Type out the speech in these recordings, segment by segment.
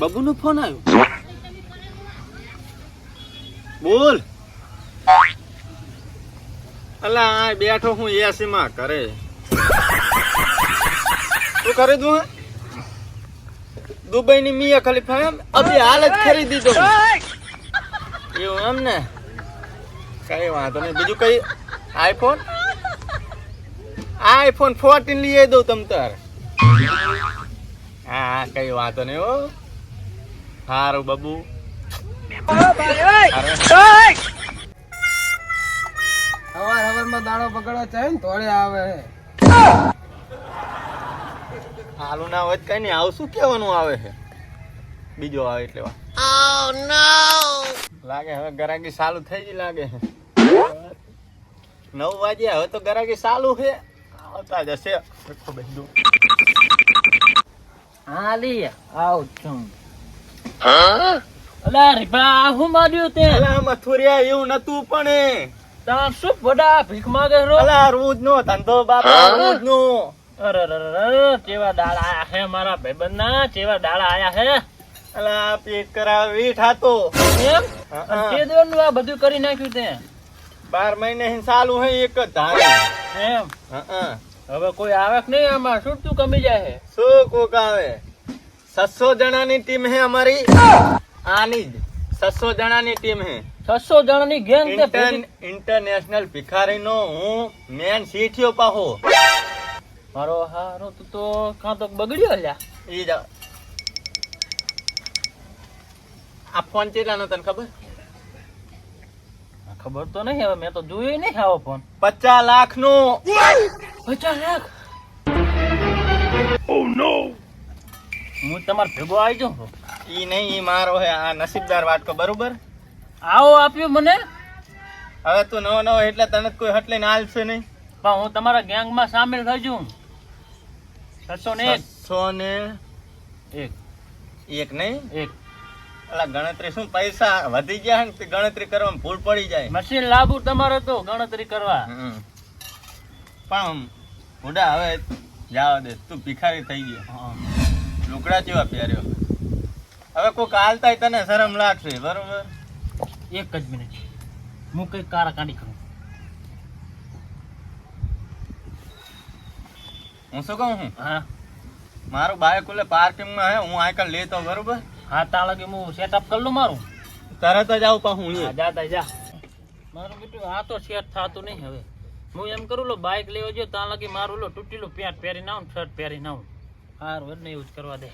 બબુનો phone આવ્યો. બોલ. અલા આ બેઠો હું એસી માં કરે. શું કરે તું? દુબઈ ની મિયા ખલીફા એમ અભી હાલ જ ખરીદી દો. એવું એમ ને? કઈ વાંધો નહીં. બીજું કઈ? આઈફોન 14 લઈ દઉં તમ તાર. હા કઈ વાંધો નહીં હો. સારું બબુ. હવારમાં દાડો બગડવા ચાહે ને તોડે આવે. હાલું ના હોય કઈ નહીં. આવું શું કેવાનું આવે છે? બીજો આવે એટલે લાગે હવે ગરાગી ચાલુ થઈ ગઈ લાગે. 9 વાગ્યા હવે તો ગરાગી ચાલુ છે. આવતા જશે. હા લી આવ છું. અલા રીપા હું માર્યું તે? અલા મથુરિયા એવું નતું પણ તા શું બડા ભીખ માંગે રો? અલા રોજ નો ધંધો બાપા રોજ નો. અરે કેવા દાડા આયા હે મારા ભાઈબંધના, કેવા દાડા આયા હે. અલા પેટ કરાવી ઠાતો એમ કે દેવાનું આ બધું કરી નાખ્યું તે 12 મહિને ચાલુ હે એક જ ધારે એમ. હવે કોઈ આવે કે નહીં આમાં? શું તું કમી જાય હે? શું કોક આવે? 600 જણાની ટીમ હે અમારી. આની જ 600 જણાની ટીમ હે. 600 જણાની ગેંગ તે ઇન્ટરનેશનલ ભિખારીનો હું મેન શીઠિયો પાહો. મારો હારો તું તો કાં તો બગડ્યો લ્યા. ઈ જ આ ફોન ચેલાનો તને ખબર? ખબર તો નહીં. હવે મેં તો જોયું નહીં આવો ફોન. 50 લાખ નો. 50 લાખ? ઓ નો. હું તમાર ભેગો આવી જાઉં. ઈ નહીં, ઈ મારો હે. આ નસીબદાર વાટકો બરોબર. આવો આપ્યો મને. હવે તું નવો એટલે તને કોઈ હટ લઈને આલશે નહીં. પણ હું તમારા ગેંગમાં સામેલ થઈ જઉં. 601 એક નહીં. અલા ગણતરી શું પૈસા વધી ગયા ને ગણતરી કરવામાં ભૂલ પડી જાય. મશીન લાવવું તમારે તો ગણતરી કરવા. પણ બુડા હવે જાવ દે. તું ભિખારી થઈ ગયો. લુકડા જેવા પહેર્યો. હવે કોઈક હાલતા તને શરમ લાગશે બરોબર. એક જ મિનિટ હું કઈ કારા કાઢી કરું. હું શું કહું છું? હા મારું બાઇક ઓલે પાર્કિંગમાં હે. હું આઈકલ લેતો બરોબર. હા ત્યાં લગી હું સેટઅપ કરી લઉં મારું. તરત જ આવું પાછું હું. જા મારું બેટું આ તો સેટ થતું નહીં. હવે હું એમ કરું લો બાઇક લેવો જો ત્યાં લગી મારું લો તૂટેલું પેન્ટ પહેરીને આવું શર્ટ પહેરીને આવું. સારું એટલે એવું જ કરવા દે.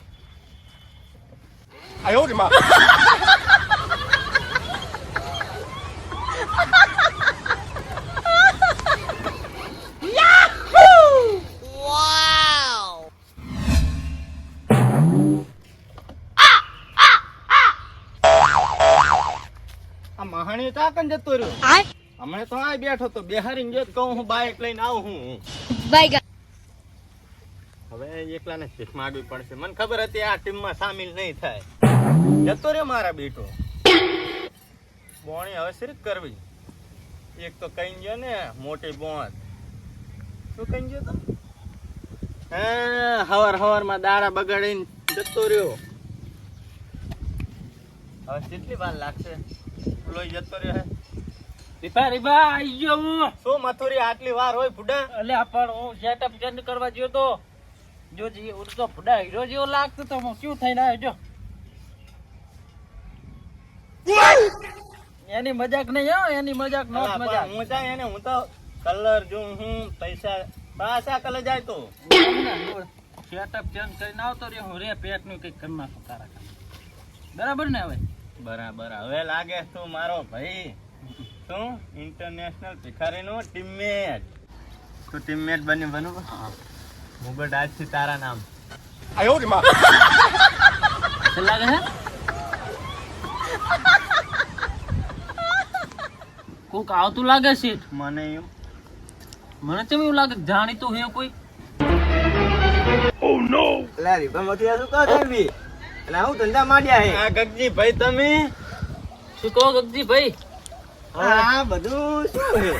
મહાણી ચાકન જતો રહ્યો. હમણાં તો આ બેઠો તો બેહારીને જો કહું હું બાઇક લઈને આવું હું. હવે એકલાને ભીખ માંગવી પડશે. મને ખબર હતી આ ટીમમાં સામેલ નહીં થાય. જતો રહ્યો મારા બેટો. બોણી હવે શરીક કરવી. એક તો કઈ ગયો ને મોટી બોંધ. શું કઈ ગયો તો? હવાર માં દાડા બગાડીને જતો રહ્યો. હવે કેટલી વાર લાગશે? લોહી જતો રહ્યો હે. રીપા આઈ ગયો હું. શું મથુરી આટલી વાર હોય ફુડા? એટલે પણ હું સેટઅપ ચેન્જ કરવા ગયો તો જો જી ઉડતો ફુડા હીરો જેવો લાગતો તો હું શું થઈને આવ્યો જો. એની મજાક નહીં હો. એની મજાક નો મજાક. હું જાય એને હું તો કલર જો હું પૈસા પાછા કલર જાય તો સેટઅપ ચેન્જ કરીને આવતો રહ્યો હું. રે પેટ નું કઈક કરી નાખો તારા. બરાબર ને? હવે બરાબર. હવે લાગે તું મારો ભાઈ. શું ઇન્ટરનેશનલ ભિખારીનો ટીમમેટ. તું ટીમમેટ બની બનવું. મુગટ આજથી તારા નામ. લાગે હે કોક આવતું લાગે છે. મને કેમ એવું લાગે જાણીતું હે કોઈ? ઓ નો. લારી બમતિયા શું કહો તમે? એટલે હું ધંધા માંડ્યા હે. આ ગગજી ભાઈ તમે શું કહો ગગજી ભાઈ? આ બધું શું હે?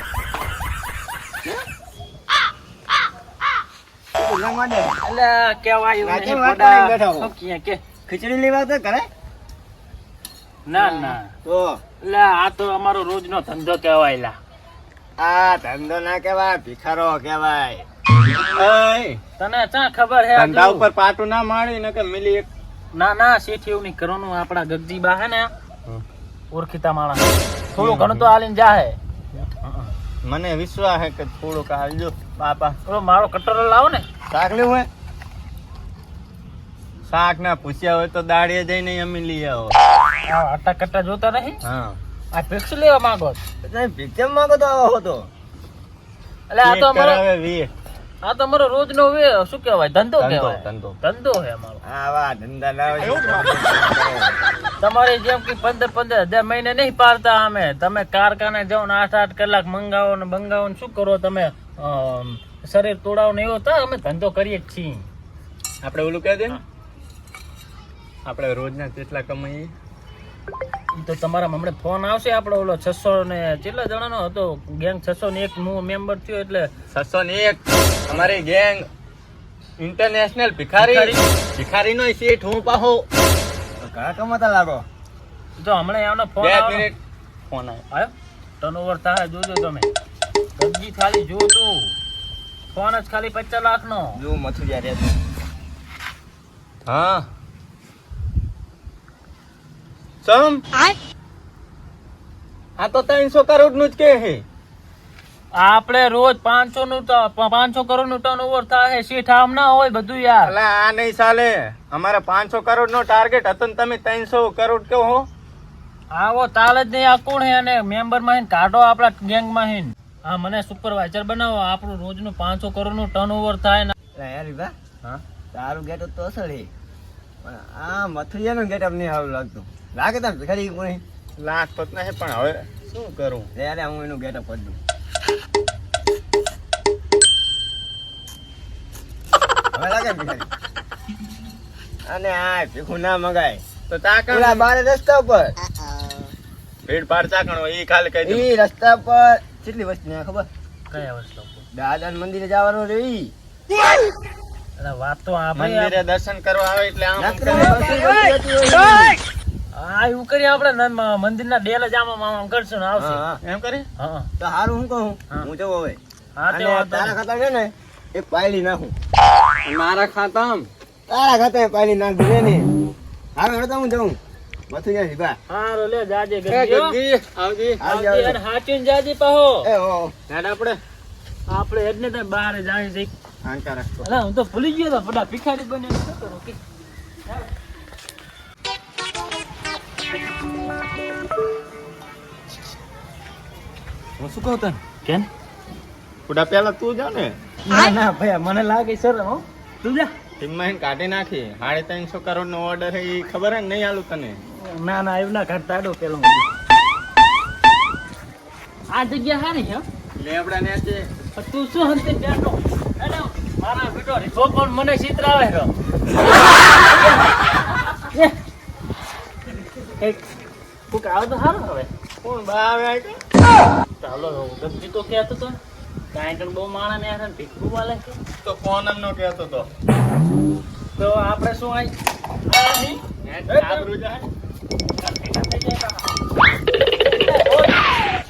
એટલે કેવાયું નહીં. ખીચડી લેવા તો કરે ના ના તો એટલે આ તો અમારો રોજનો ધંધો કહેવાય લા. આ ધંધો ના કહેવાય, ભિખારો કહેવાય. તને ચા ખબર હે ધંધા આજુ? ઉપર પાટું ના મારી ને કે મિલી એક ના ના શેઠ એવું નહીં કરવાનું. આપણા ગગજી બા હે ને ઓળખીતા માણસ, થોડું ઘણું તો આલીને જાહે. મને વિશ્વાસ હે કે થોડુંક હાલજો બાપા. પેલો મારો કટોરો લાવો ને. શાક લેવું હોય? શાક ના પૂછ્યા હોય તો દાડીએ જઈને અમે લઈ આવો. આ આટા કટ્ટા જોતા નહીં. હા આ ફિક્સ લેવા માંગો છો? તમે પિક્ચર માંગો તો આવો હતો. એટલે આ તો અમારો કરાવે વી. આ તો અમારો રોજનો શું કહેવાય ધંધો કહેવાય. ધંધો. ધંધો હે અમારો. આવા ધંધા લાવો. તમારે જેમ કે 15,000 મહિને નહીં પાડતા અમે. તમે કારખાને જાઓ ને 8 કલાક મંગાવો ને બંગાવો ને શું કરો તમે? શરીર તોડાવો ને એવો તો અમે ધંધો કરીએ જ છીએ. આપણે ઓલું કહી દે ને, આપણે રોજના કેટલા કમાઈએ? ઈ તો તમારા હમણાં ફોન આવશે. આપણો ઓલો 600 ને કેટલા જણાનો હતો ગેંગ? 601 હું મેમ્બર થયો એટલે 601 અમારી ગેંગ ઇન્ટરનેશનલ ભિખારી નો શેઠ હું પાહો. ઘણા કમાતા લાગો. જો હમણાં એનો ફોન 2 આવ્યો. મિનિટ ફોન આવ્યો. ટર્નઓવર થાય જોજો તમે. ગગજી ખાલી જો તું ફોન જ ખાલી 50 લાખનો. જો મથું જ્યારે હા સમ આ તો 300 કરોડ નું જ કે હે. આપણે રોજ 500 કરોડ નું ટર્નઓવર થાય. શેઠ આમ ના હોય બધું યાર. અલા આ નહીં ચાલે. અમારે 500 કરોડ નો ટાર્ગેટ હતો ને તમે 300 કરોડ કહો હો. આવો તાલ જ નહીં. આ કોણ હે? અને મેમ્બર માં કાઢો આપણા ગેંગ માં. હા મને સુપરવાઇઝર બનાવો. આપણું રોજનું 500 કરોડ નું ટર્નઓવર થાય ને. હા તારું ગેટઅપ તો અસલ હે, પણ આ મથુરિયાનું ગેટઅપ નહીં સારું લાગતું. લાગે તને ભિખારી કોઈ લાગતો જ નહીં, પણ હવે શું કરું? ત્યારે હું એનું ગેટઅપ કરી દઉં. હવે લાગે ભિખારી. અને આ ભીખું ના મગાય તો ચાકણ બાર રસ્તા ઉપર ભીડ ભાડ ચાકણ હોય. એ ખાલી કહી દે. રસ્તા પર કેટલી વસ્તુ ખબર? કયા વસ્તુ? દાદા મંદિરે જવાનું રે. અરે વાત તો મંદિરે દર્શન કરવા આવે એટલે આમ હા એવું કરીએ આપણે. મંદિરના ડેલ જ આમ કરશું ને આવશે. એમ કરી હા તો હારું હું કહું હું જવો હવે. હા તે અને વાંધો તારા નહીં. ખાતા છે ને એક પાયલી નાખું. મારા ખાતા તારા ખાતા પાયલી નાખ દે ને. હવે હવે તો હું જઉં મથું જાય ભા. હારો લે જાજે એ ગગજી ગગજી આવજી. આવજે અને હાચીને જાજે પાહો. એ ઓ હેડ આપણે આપણે એટલે તો બહાર જાય છે. હાંકા રાખતો. અલા હું તો ભૂલી ગયો તો બધા ભિખારી બને શું કરું કે હું શું કહું તને? કેમ? પુડા પેલા તું જા ને. ના ના ભાઈ મને લાગે સર હો તું જા. ટીમમાં એને કાઢી નાખી. 350 કરોડ નો ઓર્ડર હે. ઈ ખબર હે ને નહીં આલું તને. ના ના એવું ના કાઢતા આડો પેલો આ જગ્યા હારી છે હો. લેબડા ને છે. પણ તું શું હંતે બેઠો? હેડો મારા બેટો રીફો પણ મને ચિતરાવે છે. એક કોક આવ તો સારું હવે. કોણ બા આવે આ કે? ચાલો ગગજી તો કહેતો તો કાંઈ કણ બહુ માણા ને યાર ભીખું વાલે છે. તો ફોન એમનો કહેતો તો. તો આપણે શું આઈ આબરૂ જાય.